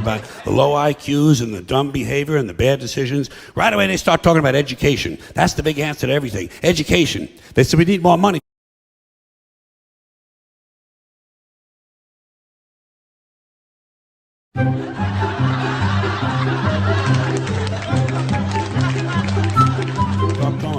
about the low IQs and the dumb behavior and the bad decisions. Right away they start talking about education. That's the big answer to everything. Education. They said we need more money.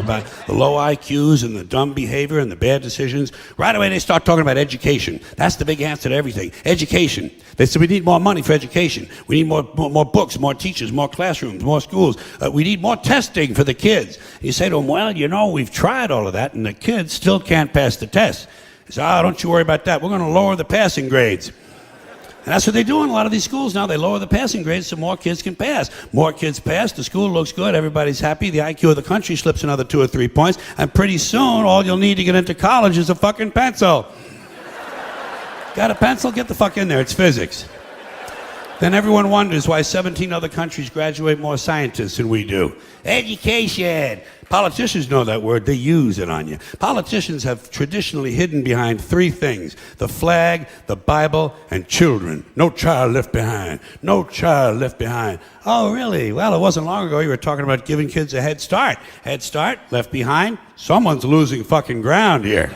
About the low IQs and the dumb behavior and the bad decisions. Right away they start talking about education. That's the big answer to everything. Education. They said we need more money for education. We need more books, more teachers, more classrooms, more schools. We need more testing for the kids. You say to them, well, you know, we've tried all of that and the kids still can't pass the test. They say, don't you worry about that. We're going to lower the passing grades. And that's what they do in a lot of these schools now. They lower the passing grades so more kids can pass. More kids pass, the school looks good, everybody's happy, the IQ of the country slips another 2 or 3 points, and pretty soon all you'll need to get into college is a fucking pencil. Got a pencil? Get the fuck in there, it's physics. Then everyone wonders why 17 other countries graduate more scientists than we do. Education. Politicians know that word. They use it on you. Politicians have traditionally hidden behind 3 things: the flag, the Bible, and children. No child left behind. No child left behind. Oh, really? Well, it wasn't long ago you were talking about giving kids a head start. Head start, left behind. Someone's losing fucking ground here.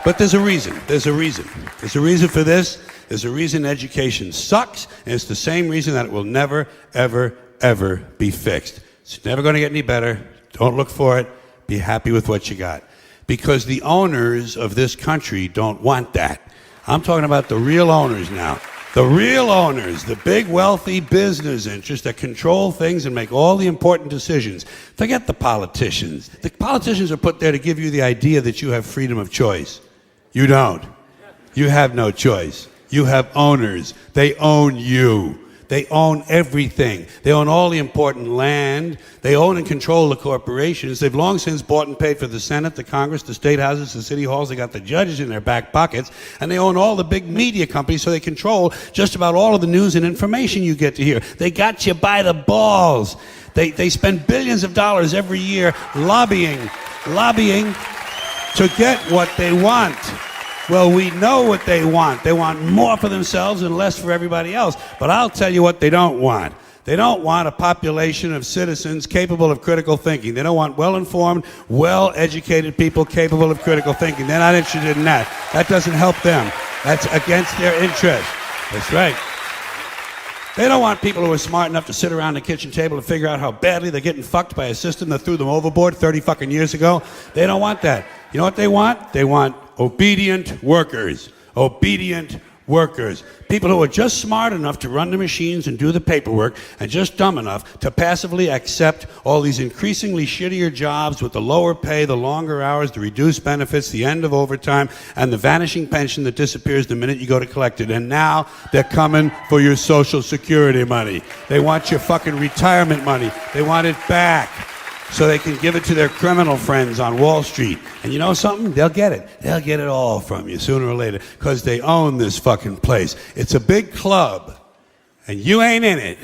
But there's a reason. There's a reason. There's a reason for this. There's a reason education sucks, and it's the same reason that it will never, ever, ever be fixed. It's never going to get any better. Don't look for it. Be happy with what you got. Because the owners of this country don't want that. I'm talking about the real owners now. The real owners, the big wealthy business interests that control things and make all the important decisions. Forget the politicians. The politicians are put there to give you the idea that you have freedom of choice. You don't. You have no choice. You have owners. They own you. They own everything. They own all the important land. They own and control the corporations. They've long since bought and paid for the Senate, the Congress, the state houses, the city halls. They got the judges in their back pockets. And they own all the big media companies, so they control just about all of the news and information you get to hear. They got you by the balls. They spend billions of dollars every year lobbying to get what they want. Well, we know what they want. They want more for themselves and less for everybody else. But I'll tell you what they don't want. They don't want a population of citizens capable of critical thinking. They don't want well-informed, well-educated people capable of critical thinking. They're not interested in that. That doesn't help them. That's against their interest. That's right. They don't want people who are smart enough to sit around the kitchen table and figure out how badly they're getting fucked by a system that threw them overboard 30 fucking years ago. They don't want that. You know what they want? They want obedient workers. Obedient workers. People who are just smart enough to run the machines and do the paperwork, and just dumb enough to passively accept all these increasingly shittier jobs with the lower pay, the longer hours, the reduced benefits, the end of overtime, and the vanishing pension that disappears the minute you go to collect it. And now they're coming for your Social Security money. They want your fucking retirement money. They want it back, so they can give it to their criminal friends on Wall Street. And you know something? They'll get it. They'll get it all from you sooner or later, because they own this fucking place. It's a big club, and you ain't in it.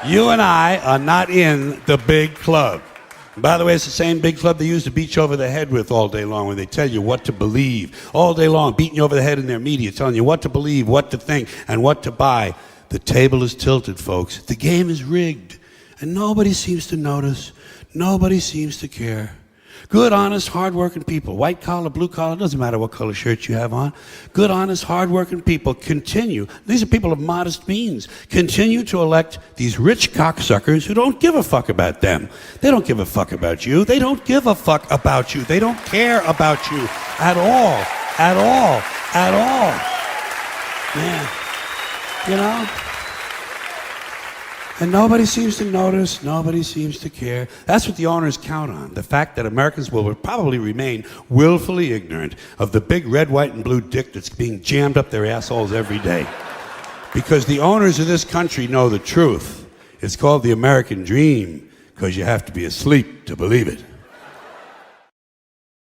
You and I are not in the big club. And by the way, it's the same big club they use to beat you over the head with all day long, when they tell you what to believe. All day long, beating you over the head in their media, telling you what to believe, what to think, and what to buy. The table is tilted, folks. The game is rigged. And nobody seems to notice. Nobody seems to care. Good, honest, hard-working people, white collar, blue collar, doesn't matter what color shirt you have on. Good, honest, hard-working people continue. These are people of modest means. Continue to elect these rich cocksuckers who don't give a fuck about them. They don't give a fuck about you. They don't give a fuck about you. They don't care about you at all. At all. At all. Yeah. You know? And nobody seems to notice, nobody seems to care. That's what the owners count on, the fact that Americans will probably remain willfully ignorant of the big red, white, and blue dick that's being jammed up their assholes every day. Because the owners of this country know the truth. It's called the American dream, because you have to be asleep to believe it.